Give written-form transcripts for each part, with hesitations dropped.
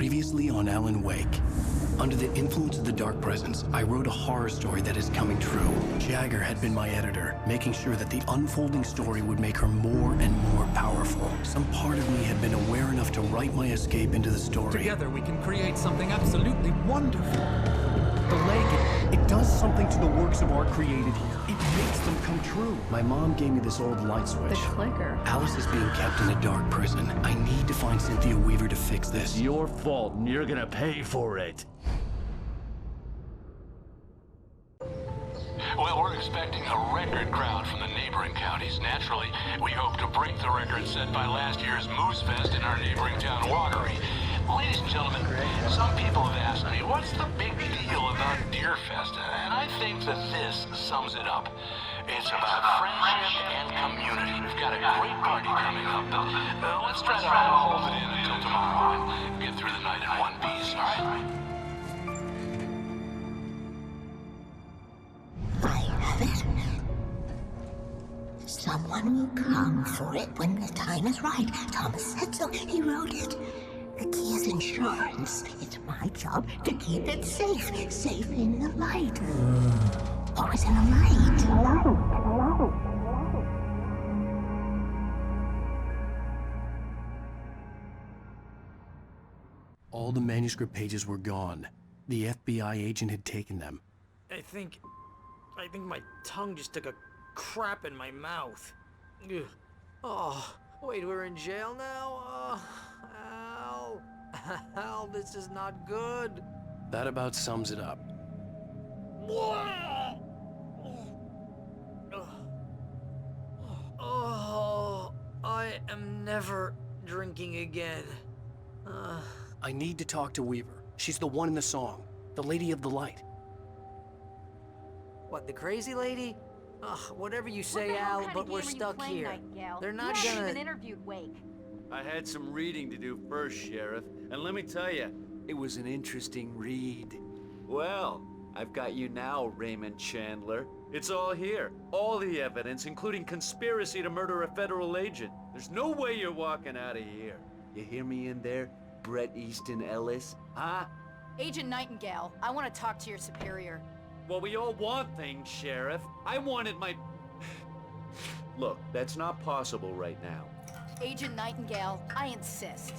Previously on Alan Wake. Under the influence of the dark presence, I wrote a horror story that is coming true. Jagger had been my editor, making sure that the unfolding story would make her more and more powerful. Some part of me had been aware enough to write my escape into the story. Together we can create something absolutely wonderful. The lake, it does something to the works of art created here. It makes them come true. My mom gave me this old light switch. The clicker. Alice is being kept in a dark prison. I need to find Cynthia Weaver to fix this. It's your fault, and you're gonna pay for it. Well, we're expecting a record crowd from the neighboring counties. Naturally, we hope to break the record set by last year's Moose Fest in our neighboring town, Watery. Ladies and gentlemen, some people have asked me, what's the big deal about Deer Fest? And I think that this sums it up. It's about friendship and community. We've got a great party coming up, but let's try to hold it in until tomorrow and get through the night in one piece, all right? I have it. Someone will come for it when the time is right. Thomas said so. He wrote it. The key is insurance. It's my job to keep it safe. Safe in the light. Always in the light. All the manuscript pages were gone. The FBI agent had taken them. I think my tongue just took a crap in my mouth. Ugh. Oh, wait, we're in jail now? Al. Al, this is not good. That about sums it up. Oh, I am never drinking again. I need to talk to Weaver. She's the one in the song. The Lady of the Light. What, the crazy lady? Ugh, whatever you say, Al, but we're stuck here. They're not you haven't gonna... even interviewed Wake. I had some reading to do first, Sheriff, and let me tell you, it was an interesting read. Well, I've got you now, Raymond Chandler. It's all here. All the evidence, including conspiracy to murder a federal agent. There's no way you're walking out of here. You hear me in there, Bret Easton Ellis? Huh? Agent Nightingale, I want to talk to your superior. Well, we all want things, Sheriff. I wanted my... Look, that's not possible right now. Agent Nightingale, I insist.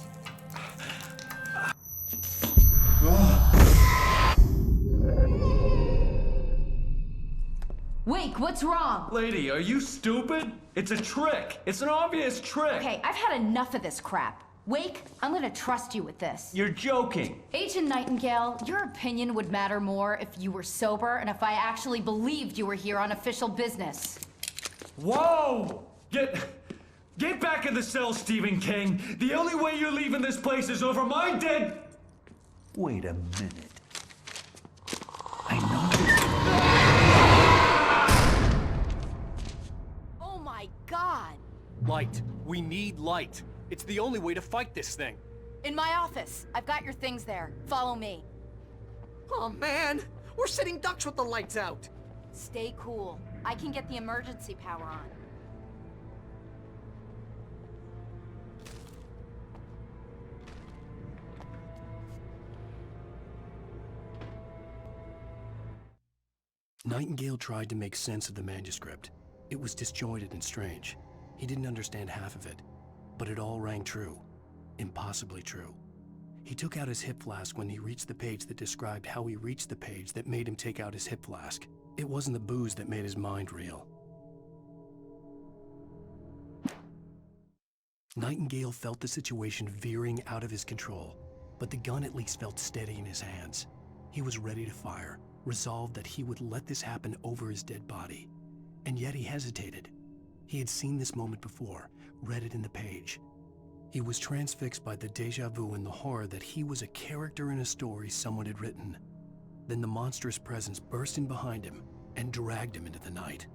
Wake, what's wrong? Lady, are you stupid? It's a trick. It's an obvious trick. Okay, I've had enough of this crap. Wake, I'm gonna trust you with this. You're joking. Agent Nightingale, your opinion would matter more if you were sober and if I actually believed you were here on official business. Whoa! Get back in the cell, Stephen King. The only way you're leaving this place is over my dead... Wait a minute. I know... Oh my God! Light. We need light. It's the only way to fight this thing. In my office. I've got your things there. Follow me. Oh, man! We're sitting ducks with the lights out! Stay cool. I can get the emergency power on. Nightingale tried to make sense of the manuscript. It was disjointed and strange. He didn't understand half of it, but it all rang true. Impossibly true. He took out his hip flask when he reached the page that described how he reached the page that made him take out his hip flask. It wasn't the booze that made his mind reel. Nightingale felt the situation veering out of his control, but the gun at least felt steady in his hands. He was ready to fire, resolved that he would let this happen over his dead body. And yet he hesitated. He had seen this moment before, read it in the page. He was transfixed by the déjà vu and the horror that he was a character in a story someone had written. Then the monstrous presence burst in behind him and dragged him into the night.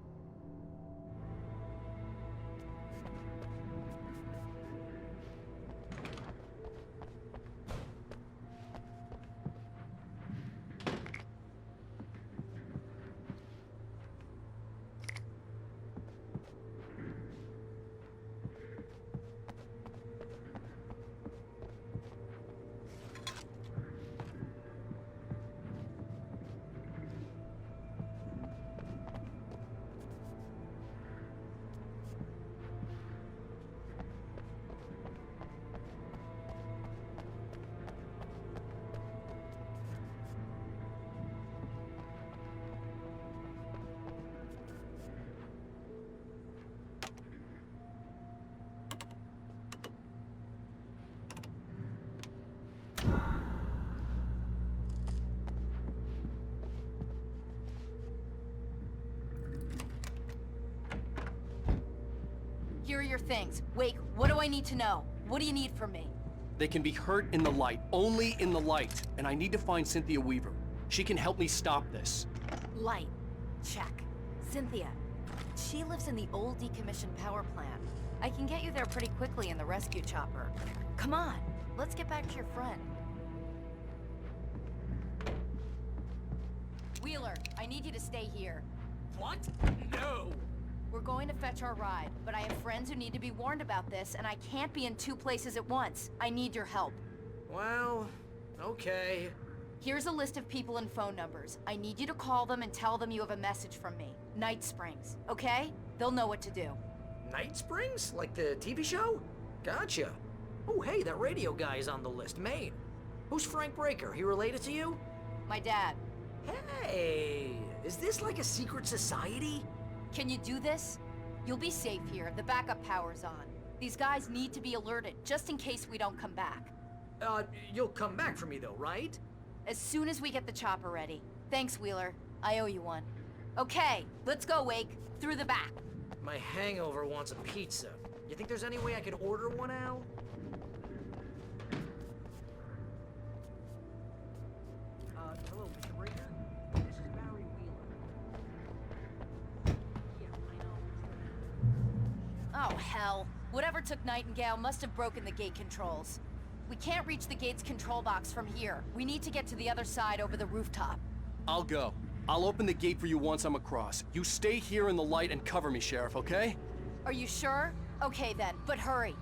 your things. Wake, what do I need to know? What do you need from me? They can be hurt in the light, only in the light. And I need to find Cynthia Weaver. She can help me stop this. Light. Check. Cynthia. She lives in the old decommissioned power plant. I can get you there pretty quickly in the rescue chopper. Come on, let's get back to your friend. Wheeler, I need you to stay here. What? No! We're going to fetch our ride, but I have friends who need to be warned about this, and I can't be in 2 places at once. I need your help. Well, okay. Here's a list of people and phone numbers. I need you to call them and tell them you have a message from me. Night Springs, okay? They'll know what to do. Night Springs? Like the TV show? Gotcha. Oh, hey, that radio guy is on the list, Maine. Who's Frank Breaker? He related to you? My dad. Hey, is this like a secret society? Can you do this? You'll be safe here. The backup power's on. These guys need to be alerted, just in case we don't come back. You'll come back for me though, right? As soon as we get the chopper ready. Thanks, Wheeler. I owe you one. Okay, let's go, Wake. Through the back. My hangover wants a pizza. You think there's any way I could order one, Al? Hello, Mr. Breaker. This is Barry Wheeler. Yeah, I know. Oh, hell. Whatever took Nightingale must have broken the gate controls. We can't reach the gate's control box from here. We need to get to the other side over the rooftop. I'll go. I'll open the gate for you once I'm across. You stay here in the light and cover me, Sheriff, okay? Are you sure? Okay then, but hurry.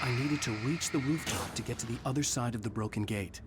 I needed to reach the rooftop to get to the other side of the broken gate.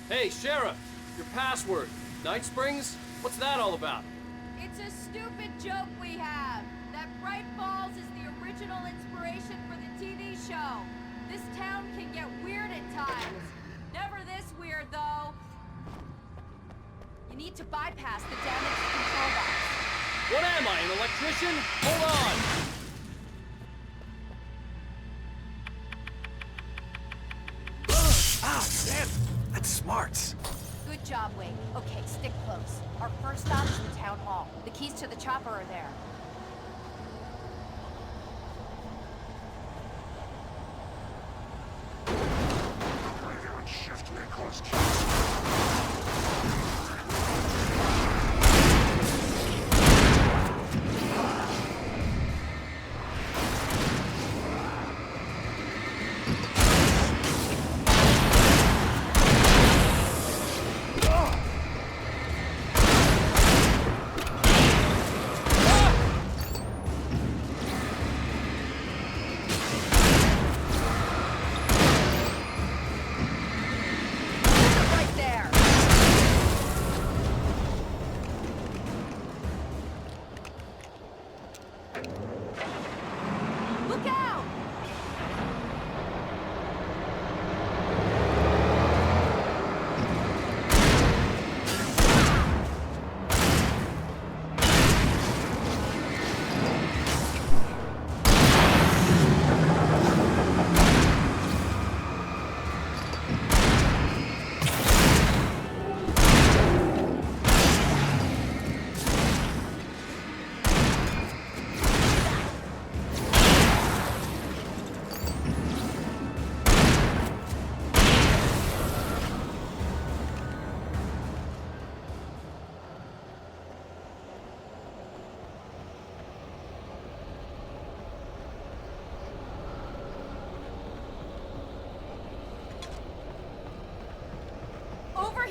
Hey, Sheriff! Your password. Night Springs? What's that all about? It's a stupid joke we have. That Braight-Fall's is the original inspiration for the TV show. This town can get weird at times. Never this weird, though. You need to bypass the damaged control box. What am I, an electrician? Hold on! Ah, damn! That's smart. Good job, Wake. Okay, stick close. Our first stop is the town hall. The keys to the chopper are there.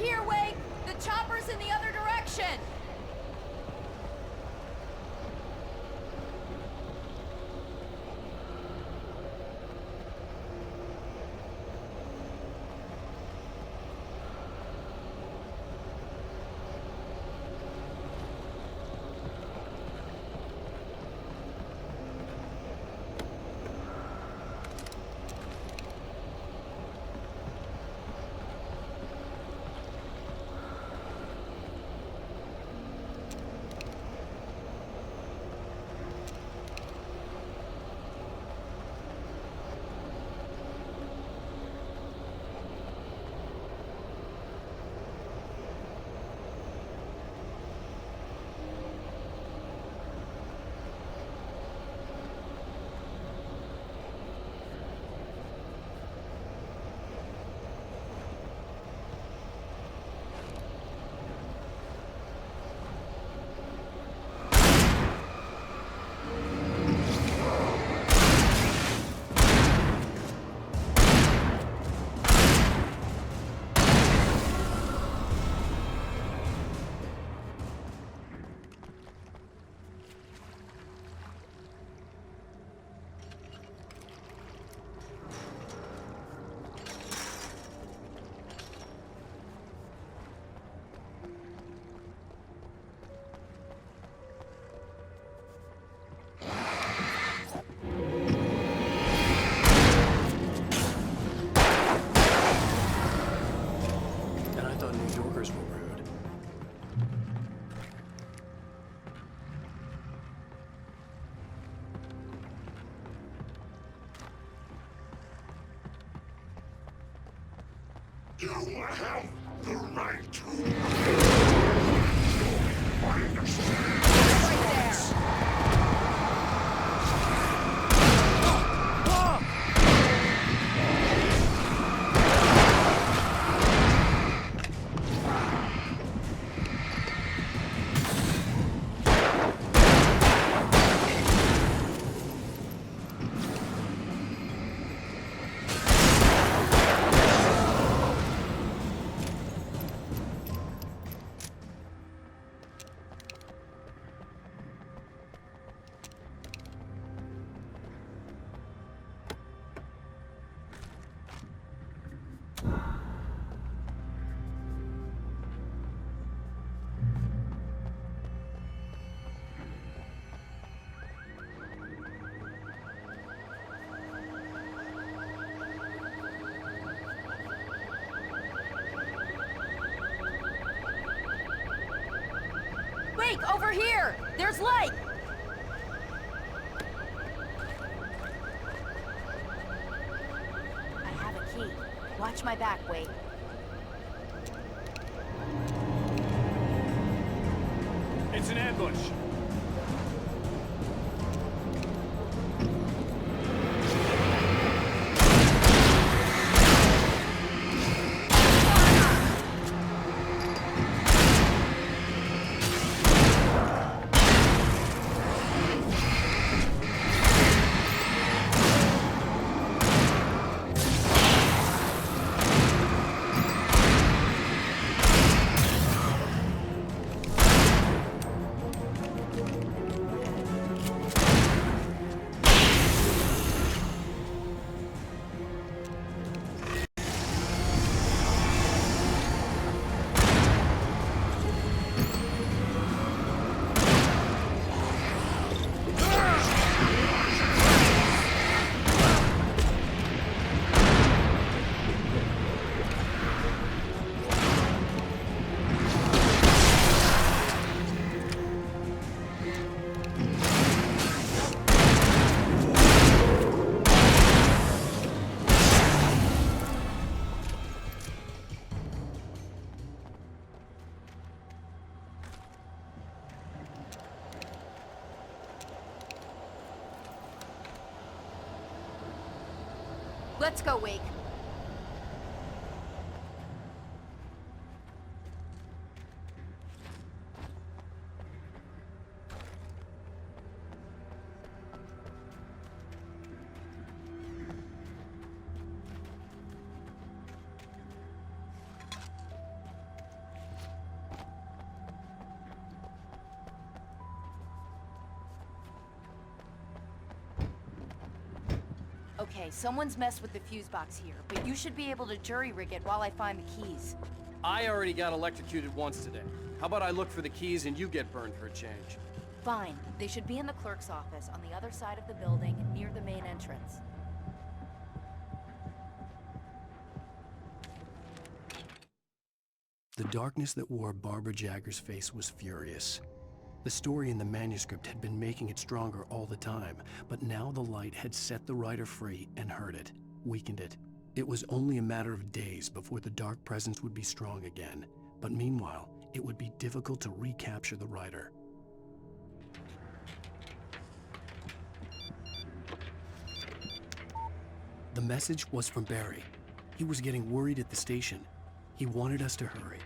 here, Wake! The chopper's in the other direction! You have the right to. Right there! Wake, over here! There's light! I have a key. Watch my back, Wake. It's an ambush. Let's go, Wake. Okay, someone's messed with the fuse box here, but you should be able to jury-rig it while I find the keys. I already got electrocuted once today. How about I look for the keys and you get burned for a change? Fine. They should be in the clerk's office on the other side of the building, near the main entrance. The darkness that wore Barbara Jagger's face was furious. The story in the manuscript had been making it stronger all the time, but now the light had set the writer free and hurt it, weakened it. It was only a matter of days before the dark presence would be strong again, but meanwhile, it would be difficult to recapture the writer. The message was from Barry. He was getting worried at the station. He wanted us to hurry.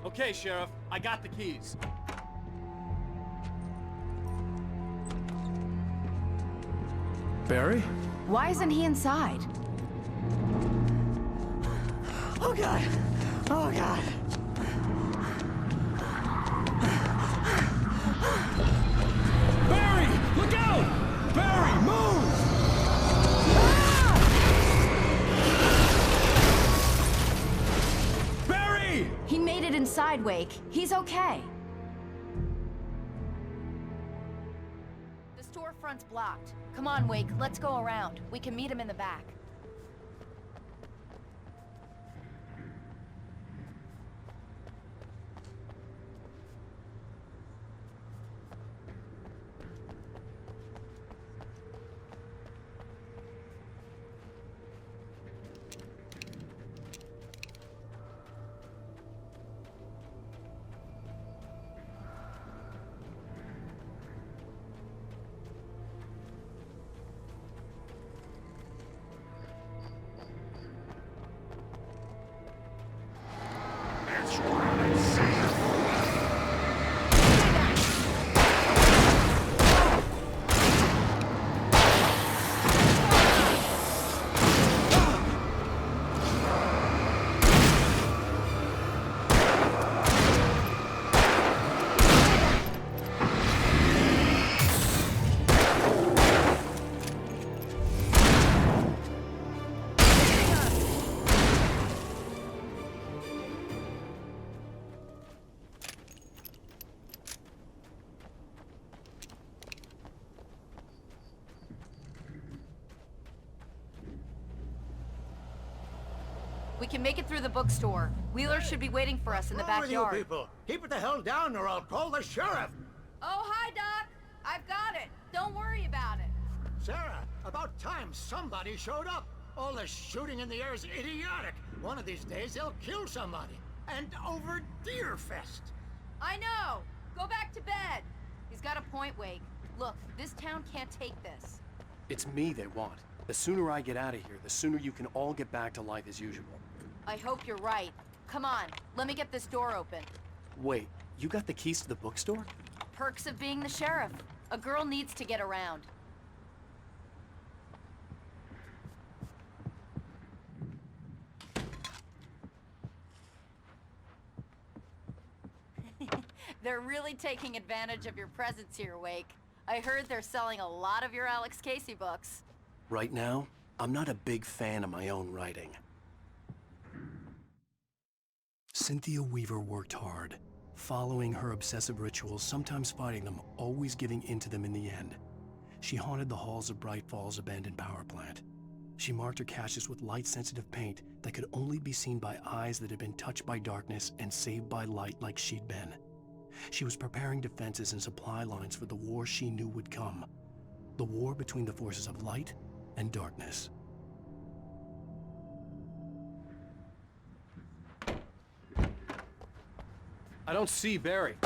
Okay, Sheriff, I got the keys. Barry? Why isn't he inside? Oh God! Oh God! Barry! Look out! Barry, move! Barry! He made it inside, Wake. He's okay. The storefront's blocked. Come on, Wake. Let's go around. We can meet him in the back. We can make it through the bookstore. Wheeler should be waiting for us in the backyard. You people? Keep it the hell down or I'll call the sheriff! Oh, hi, Doc. I've got it. Don't worry about it. Sarah, about time somebody showed up. All this shooting in the air is idiotic. One of these days they'll kill somebody. And over Deerfest. I know. Go back to bed. He's got a point, Wake. Look, this town can't take this. It's me they want. The sooner I get out of here, the sooner you can all get back to life as usual. I hope you're right. Come on, let me get this door open. Wait, you got the keys to the bookstore? Perks of being the sheriff. A girl needs to get around. They're really taking advantage of your presence here, Wake. I heard they're selling a lot of your Alex Casey books. Right now, I'm not a big fan of my own writing. Cynthia Weaver worked hard, following her obsessive rituals, sometimes fighting them, always giving in to them in the end. She haunted the halls of Braight-Fall's abandoned power plant. She marked her caches with light-sensitive paint that could only be seen by eyes that had been touched by darkness and saved by light like she'd been. She was preparing defenses and supply lines for the war she knew would come. The war between the forces of light and darkness. I don't see Barry.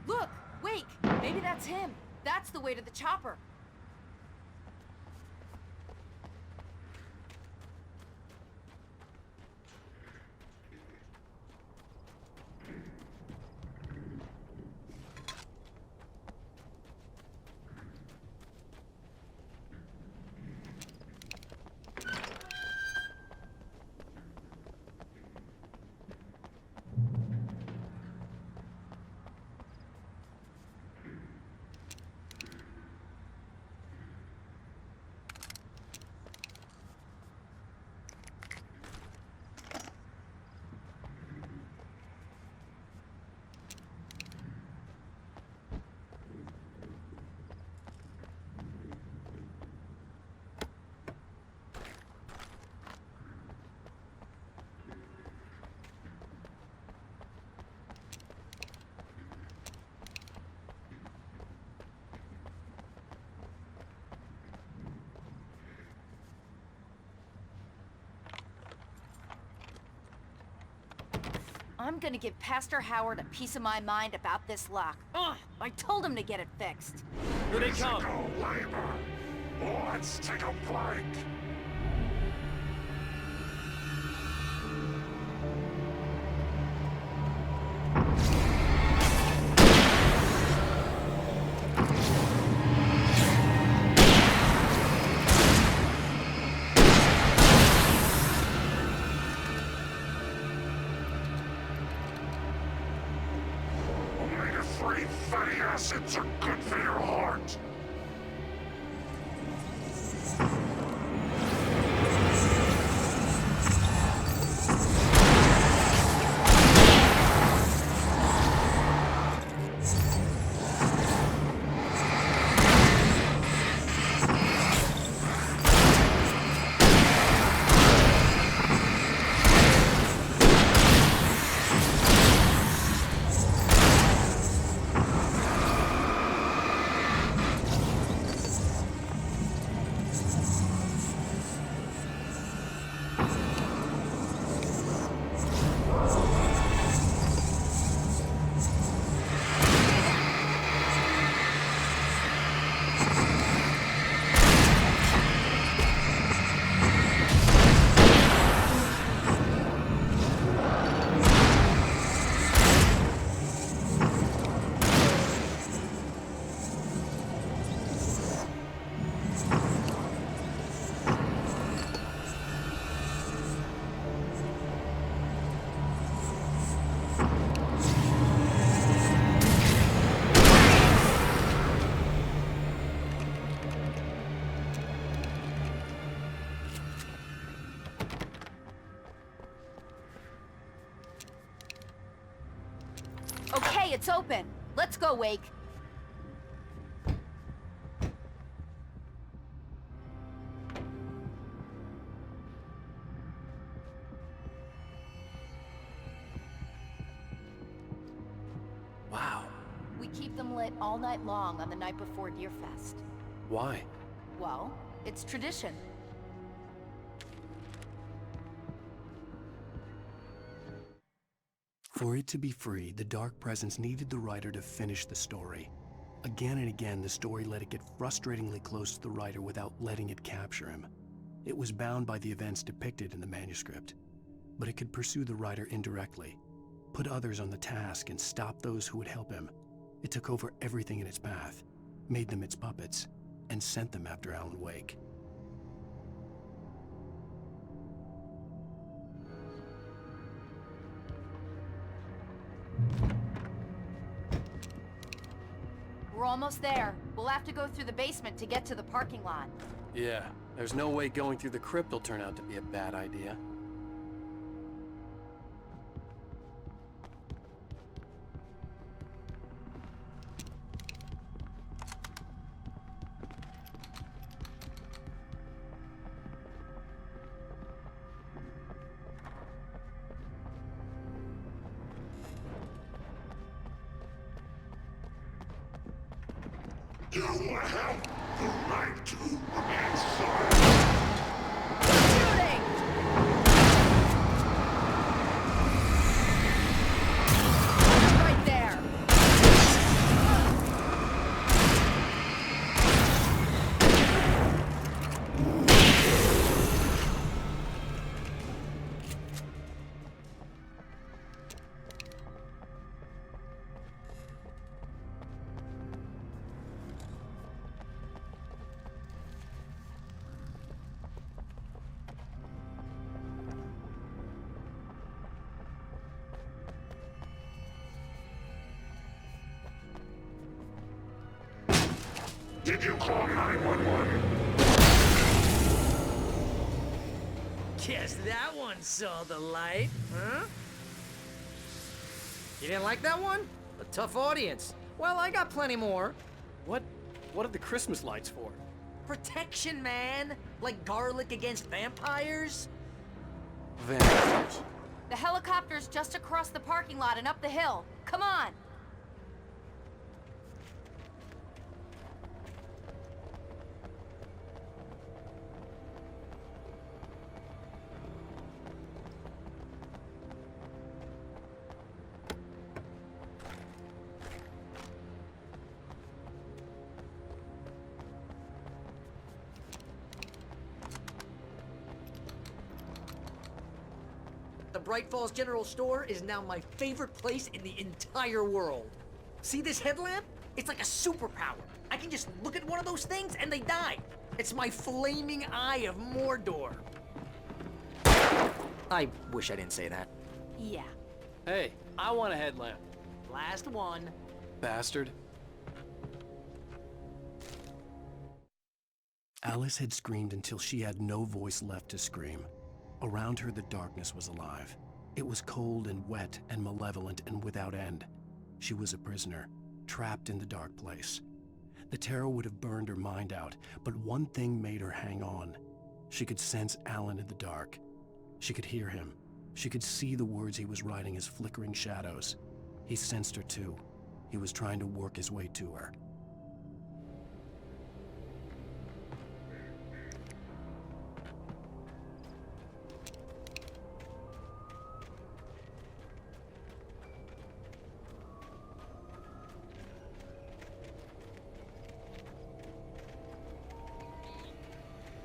Look! Wake! Maybe that's him. That's the way to the chopper. I'm gonna give Pastor Howard a piece of my mind about this lock. Ugh! I told him to get it fixed. Here they come. Labor. Let's take a break. Omega-3 fatty acids are good for your heart. Okay, it's open. Let's go, Wake. Wow. We keep them lit all night long on the night before Deerfest. Why? Well, it's tradition. For it to be free, the Dark Presence needed the writer to finish the story. Again and again, the story let it get frustratingly close to the writer without letting it capture him. It was bound by the events depicted in the manuscript, but it could pursue the writer indirectly, put others on the task, and stop those who would help him. It took over everything in its path, made them its puppets, and sent them after Alan Wake. We're almost there. We'll have to go through the basement to get to the parking lot. Yeah, there's no way going through the crypt will turn out to be a bad idea. You have the right to Did you call 911? Guess that one saw the light, huh? You didn't like that one? A tough audience. Well, I got plenty more. What are the Christmas lights for? Protection, man. Like garlic against vampires. Vampires. The helicopter's just across the parking lot and up the hill. Come on! The Braight-Fall's General Store is now my favorite place in the entire world. See this headlamp? It's like a superpower. I can just look at one of those things and they die. It's my flaming eye of Mordor. I wish I didn't say that. Yeah. Hey, I want a headlamp. Last one. Bastard. Alice had screamed until she had no voice left to scream. Around her, the darkness was alive. It was cold and wet and malevolent and without end. She was a prisoner, trapped in the dark place. The terror would have burned her mind out, but one thing made her hang on. She could sense Alan in the dark. She could hear him. She could see the words he was writing as flickering shadows. He sensed her too. He was trying to work his way to her.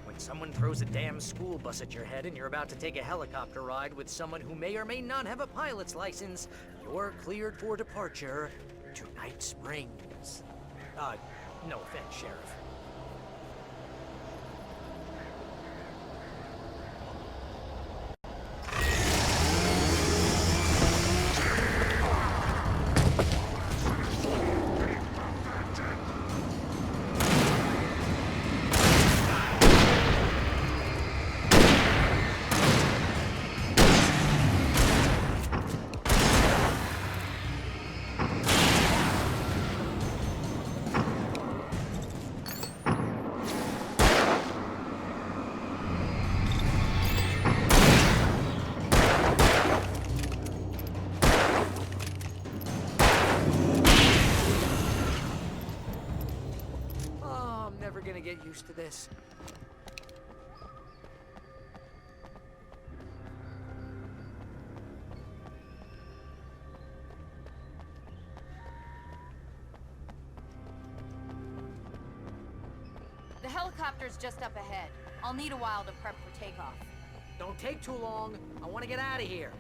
When someone throws a damn school bus at your head and you're about to take a helicopter ride with someone who may or may not have a pilot's license, you're cleared for departure to Night Springs. No offense, Sheriff. Gonna get used to this. The helicopter's just up ahead. I'll need a while to prep for takeoff. Don't take too long. I want to get out of here.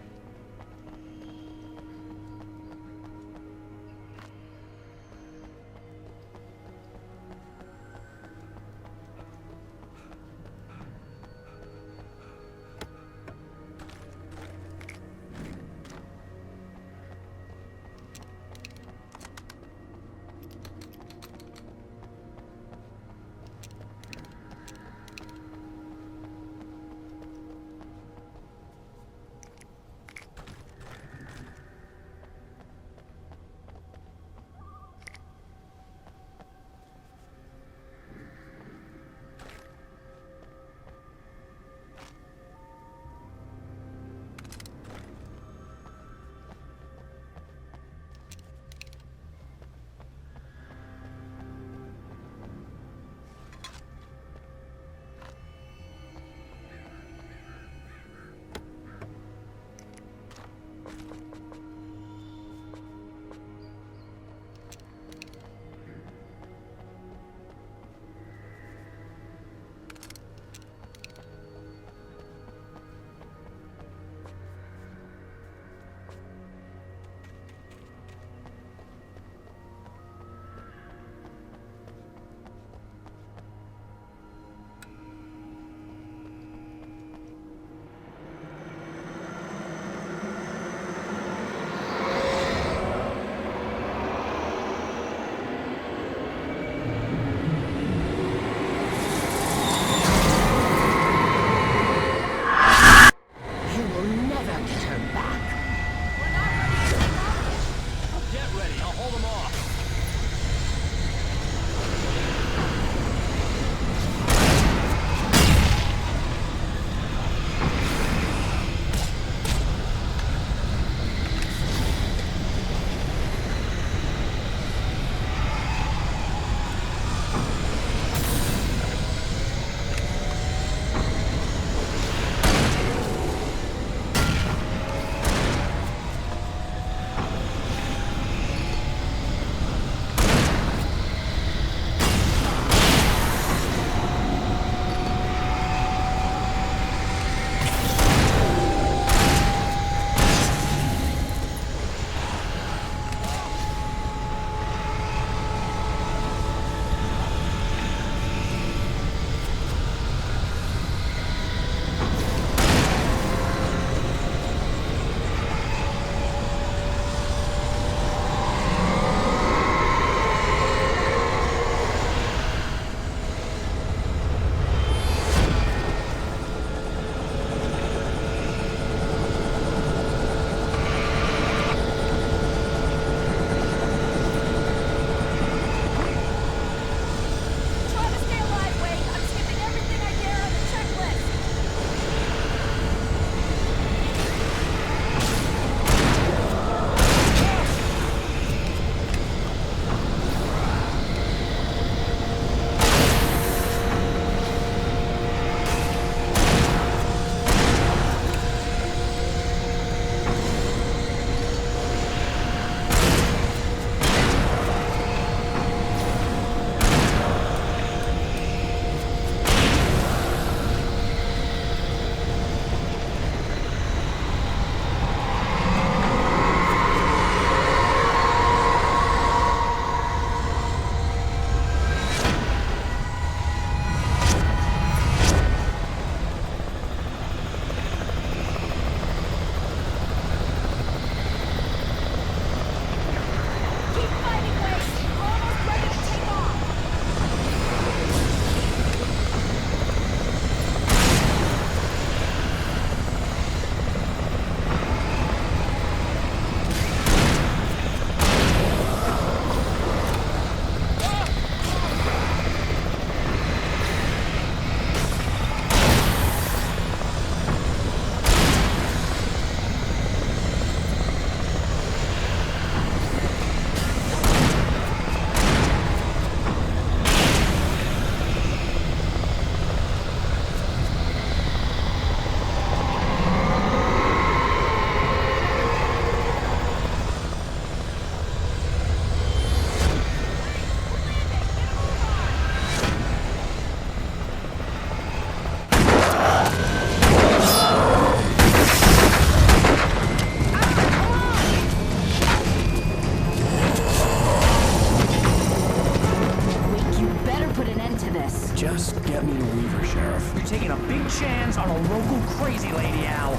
a local crazy lady, Al.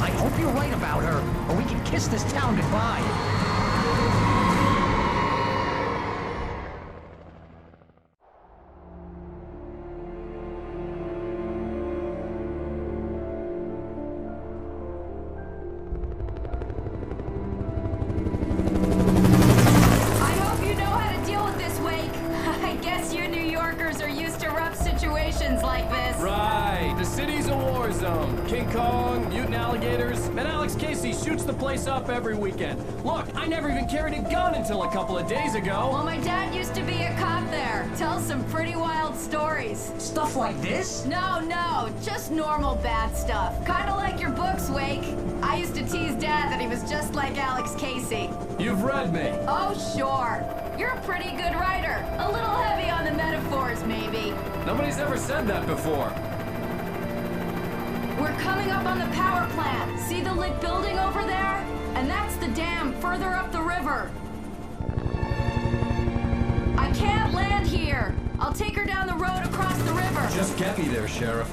I hope you're right about her, or we can kiss this town goodbye. Like this. Right, the city's a war zone. King Kong, mutant alligators, and Alex Casey shoots the place up every weekend. Look, I never even carried a gun until a couple of days ago. Well, my dad used to be a cop there. Tells some pretty wild stories. Stuff like this? No, just normal bad stuff. Kinda like your books, Wake. I used to tease Dad that he was just like Alex Casey. You've read me. Oh, sure. You're a pretty good writer. A little heavy on the metaphors, maybe. Nobody's ever said that before. We're coming up on the power plant. See the lit building over there? And that's the dam further up the river. I can't land here. I'll take her down the road across the river. Just get me there, Sheriff.